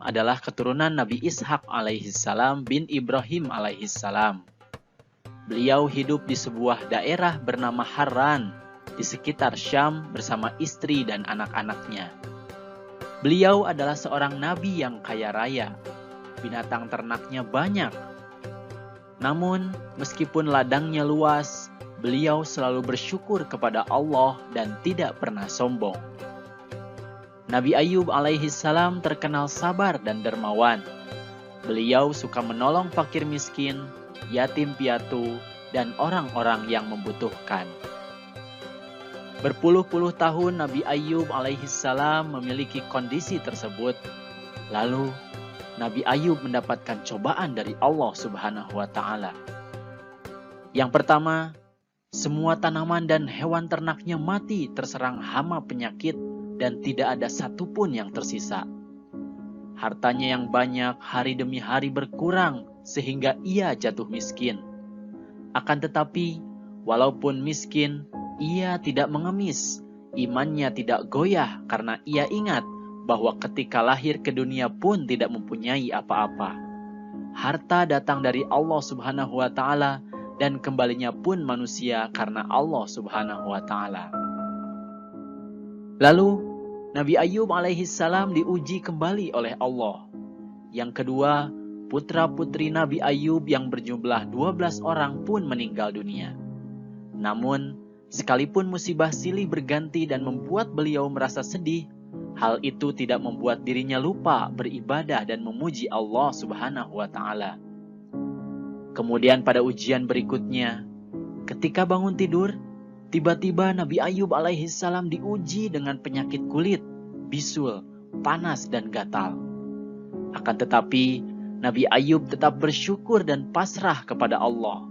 adalah keturunan Nabi Ishak alaihissalam bin Ibrahim alaihissalam. Beliau hidup di sebuah daerah bernama Harran di sekitar Syam bersama istri dan anak-anaknya. Beliau adalah seorang nabi yang kaya raya. Binatang ternaknya banyak. Namun, meskipun ladangnya luas, beliau selalu bersyukur kepada Allah dan tidak pernah sombong. Nabi Ayub alaihissalam terkenal sabar dan dermawan. Beliau suka menolong fakir miskin, yatim piatu, dan orang-orang yang membutuhkan. Berpuluh-puluh tahun Nabi Ayub alaihissalam memiliki kondisi tersebut. Lalu, Nabi Ayub mendapatkan cobaan dari Allah Subhanahu wa Ta'ala. Yang pertama, semua tanaman dan hewan ternaknya mati terserang hama penyakit dan tidak ada satupun yang tersisa. Hartanya yang banyak hari demi hari berkurang sehingga ia jatuh miskin. Akan tetapi, walaupun miskin, ia tidak mengemis. Imannya tidak goyah karena ia ingat bahwa ketika lahir ke dunia pun tidak mempunyai apa-apa. Harta datang dari Allah Subhanahu wa Ta'ala dan kembalinya pun manusia karena Allah Subhanahu wa Ta'ala. Lalu, Nabi Ayub alaihissalam diuji kembali oleh Allah. Yang kedua, putra-putri Nabi Ayub yang berjumlah 12 orang pun meninggal dunia. Namun, sekalipun musibah silih berganti dan membuat beliau merasa sedih, hal itu tidak membuat dirinya lupa beribadah dan memuji Allah Subhanahu wa Ta'ala. Kemudian pada ujian berikutnya, ketika bangun tidur, tiba-tiba Nabi Ayub alaihissalam diuji dengan penyakit kulit, bisul, panas, dan gatal. Akan tetapi, Nabi Ayub tetap bersyukur dan pasrah kepada Allah.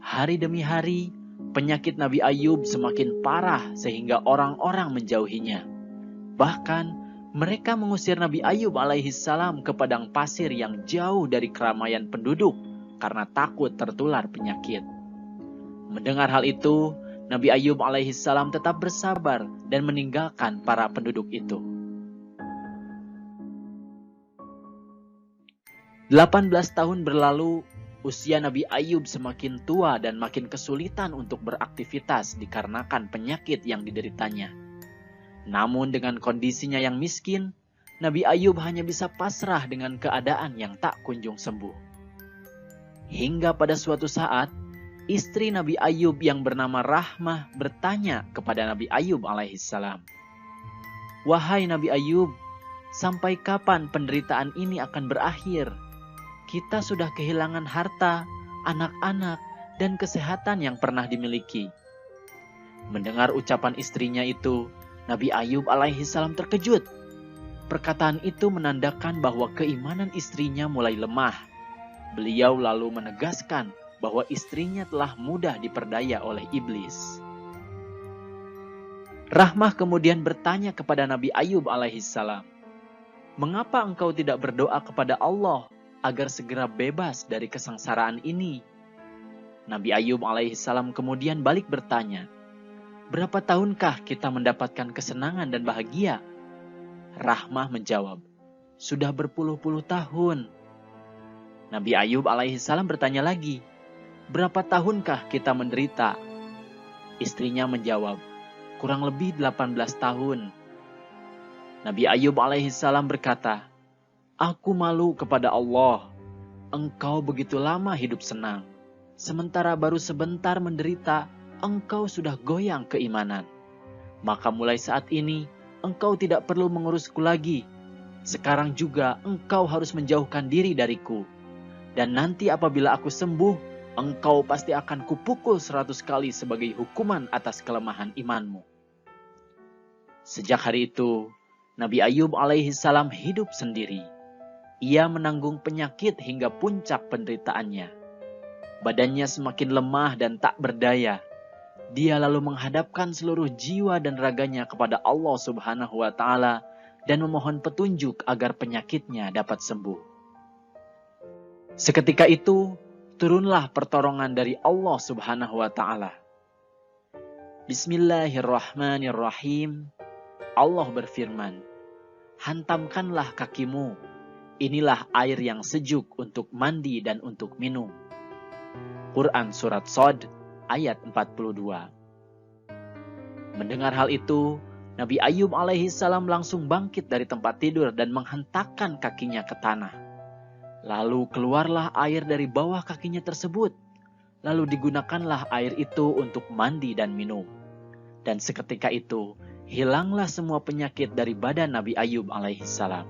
Hari demi hari, penyakit Nabi Ayub semakin parah sehingga orang-orang menjauhinya. Bahkan, mereka mengusir Nabi Ayub alaihissalam ke padang pasir yang jauh dari keramaian penduduk karena takut tertular penyakit. Mendengar hal itu, Nabi Ayub alaihissalam tetap bersabar dan meninggalkan para penduduk itu. 18 tahun berlalu, usia Nabi Ayub semakin tua dan makin kesulitan untuk beraktivitas dikarenakan penyakit yang dideritanya. Namun dengan kondisinya yang miskin, Nabi Ayub hanya bisa pasrah dengan keadaan yang tak kunjung sembuh. Hingga pada suatu saat, istri Nabi Ayub yang bernama Rahmah bertanya kepada Nabi Ayub alaihissalam, "Wahai Nabi Ayub, sampai kapan penderitaan ini akan berakhir? Kita sudah kehilangan harta, anak-anak, dan kesehatan yang pernah dimiliki." Mendengar ucapan istrinya itu, Nabi Ayub alaihissalam terkejut. Perkataan itu menandakan bahwa keimanan istrinya mulai lemah. Beliau lalu menegaskan bahwa istrinya telah mudah diperdaya oleh iblis. Rahmah kemudian bertanya kepada Nabi Ayub alaihissalam, "Mengapa engkau tidak berdoa kepada Allah agar segera bebas dari kesengsaraan ini?" Nabi Ayub alaihissalam kemudian balik bertanya, "Berapa tahunkah kita mendapatkan kesenangan dan bahagia?" Rahmah menjawab, "Sudah berpuluh-puluh tahun." Nabi Ayub alaihissalam bertanya lagi, "Berapa tahunkah kita menderita?" Istrinya menjawab, "Kurang lebih 18 tahun." Nabi Ayub alaihissalam berkata, "Aku malu kepada Allah. Engkau begitu lama hidup senang. Sementara baru sebentar menderita, engkau sudah goyang keimanan. Maka mulai saat ini, engkau tidak perlu mengurusku lagi. Sekarang juga engkau harus menjauhkan diri dariku. Dan nanti apabila aku sembuh, engkau pasti akan kupukul 100 kali sebagai hukuman atas kelemahan imanmu." Sejak hari itu, Nabi Ayub alaihissalam hidup sendiri. Ia menanggung penyakit hingga puncak penderitaannya. Badannya semakin lemah dan tak berdaya. Dia lalu menghadapkan seluruh jiwa dan raganya kepada Allah Subhanahu wa Ta'ala dan memohon petunjuk agar penyakitnya dapat sembuh. Seketika itu, turunlah pertolongan dari Allah Subhanahu wa Ta'ala. Bismillahirrahmanirrahim. Allah berfirman, "Hantamkanlah kakimu inilah air yang sejuk untuk mandi dan untuk minum. Quran Surat Shad ayat 42. Mendengar hal itu, Nabi Ayub alaihissalam langsung bangkit dari tempat tidur dan menghentakkan kakinya ke tanah. Lalu keluarlah air dari bawah kakinya tersebut. Lalu digunakanlah air itu untuk mandi dan minum. Dan seketika itu, hilanglah semua penyakit dari badan Nabi Ayub alaihissalam.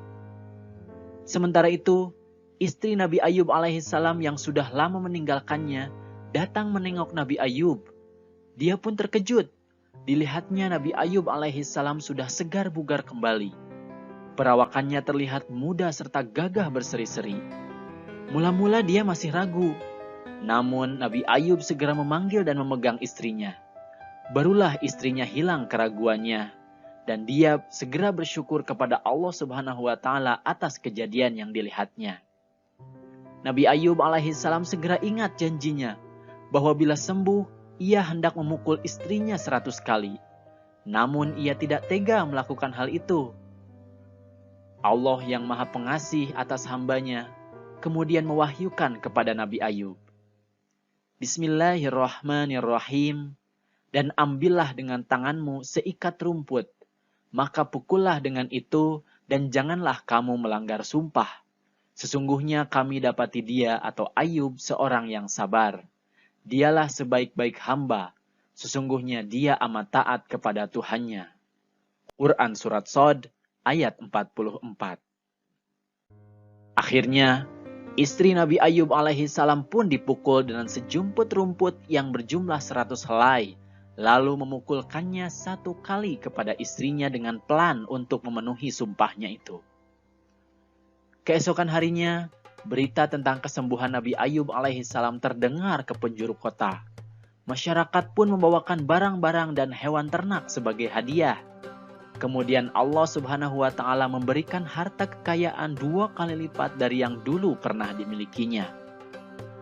Sementara itu, istri Nabi Ayub alaihissalam yang sudah lama meninggalkannya, datang menengok Nabi Ayub. Dia pun terkejut. Dilihatnya Nabi Ayub alaihissalam sudah segar bugar kembali. Perawakannya terlihat muda serta gagah berseri-seri. Mula-mula dia masih ragu. Namun Nabi Ayub segera memanggil dan memegang istrinya. Barulah istrinya hilang keraguannya. Dan dia segera bersyukur kepada Allah Subhanahu wa Ta'ala atas kejadian yang dilihatnya. Nabi Ayub alaihissalam segera ingat janjinya bahwa bila sembuh, ia hendak memukul istrinya 100 kali. Namun ia tidak tega melakukan hal itu. Allah yang Maha Pengasih atas hambanya kemudian mewahyukan kepada Nabi Ayub. Bismillahirrahmanirrahim. Dan ambillah dengan tanganmu seikat rumput, maka pukullah dengan itu dan janganlah kamu melanggar sumpah. Sesungguhnya kami dapati dia atau Ayub seorang yang sabar. Dialah sebaik-baik hamba. Sesungguhnya dia amat taat kepada Tuhannya. Quran Surat Shad ayat 44. Akhirnya, istri Nabi Ayub alaihissalam pun dipukul dengan sejumput rumput yang berjumlah 100 helai, lalu memukulkannya 1 kali kepada istrinya dengan pelan untuk memenuhi sumpahnya itu. Keesokan harinya, berita tentang kesembuhan Nabi Ayub alaihissalam terdengar ke penjuru kota. Masyarakat pun membawakan barang-barang dan hewan ternak sebagai hadiah. Kemudian Allah Subhanahu wa Ta'ala memberikan harta kekayaan 2 kali lipat dari yang dulu pernah dimilikinya.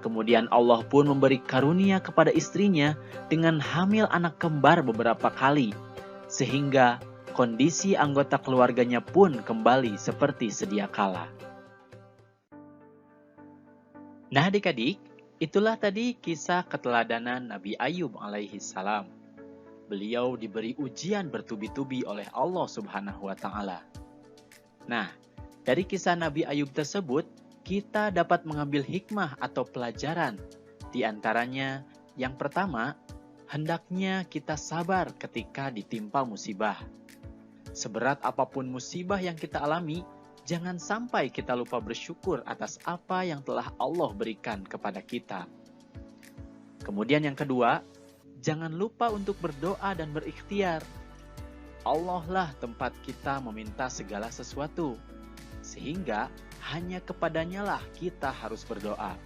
Kemudian Allah pun memberi karunia kepada istrinya dengan hamil anak kembar beberapa kali, sehingga kondisi anggota keluarganya pun kembali seperti sedia kala. Nah adik-adik, itulah tadi kisah keteladanan Nabi Ayub alaihissalam. Beliau diberi ujian bertubi-tubi oleh Allah Subhanahu wa Ta'ala. Nah, dari kisah Nabi Ayub tersebut, kita dapat mengambil hikmah atau pelajaran. Di antaranya, yang pertama, hendaknya kita sabar ketika ditimpa musibah. Seberat apapun musibah yang kita alami, jangan sampai kita lupa bersyukur atas apa yang telah Allah berikan kepada kita. Kemudian yang kedua, jangan lupa untuk berdoa dan berikhtiar. Allah lah tempat kita meminta segala sesuatu. Sehingga hanya kepadanya lah kita harus berdoa.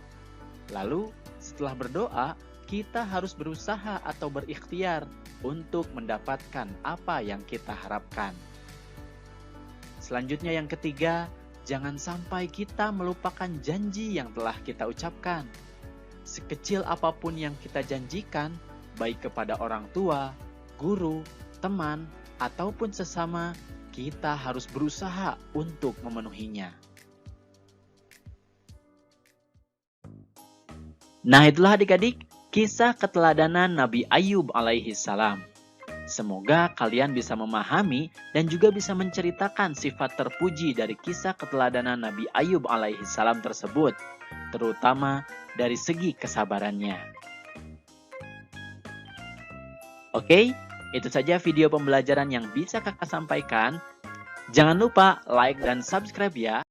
Lalu setelah berdoa, kita harus berusaha atau berikhtiar untuk mendapatkan apa yang kita harapkan. Selanjutnya yang ketiga, jangan sampai kita melupakan janji yang telah kita ucapkan. Sekecil apapun yang kita janjikan, baik kepada orang tua, guru, teman, ataupun sesama, kita harus berusaha untuk memenuhinya. Nah itulah adik-adik, kisah keteladanan Nabi Ayub alaihissalam. Semoga kalian bisa memahami dan juga bisa menceritakan sifat terpuji dari kisah keteladanan Nabi Ayub alaihissalam tersebut, terutama dari segi kesabarannya. Oke, itu saja video pembelajaran yang bisa kakak sampaikan. Jangan lupa like dan subscribe ya.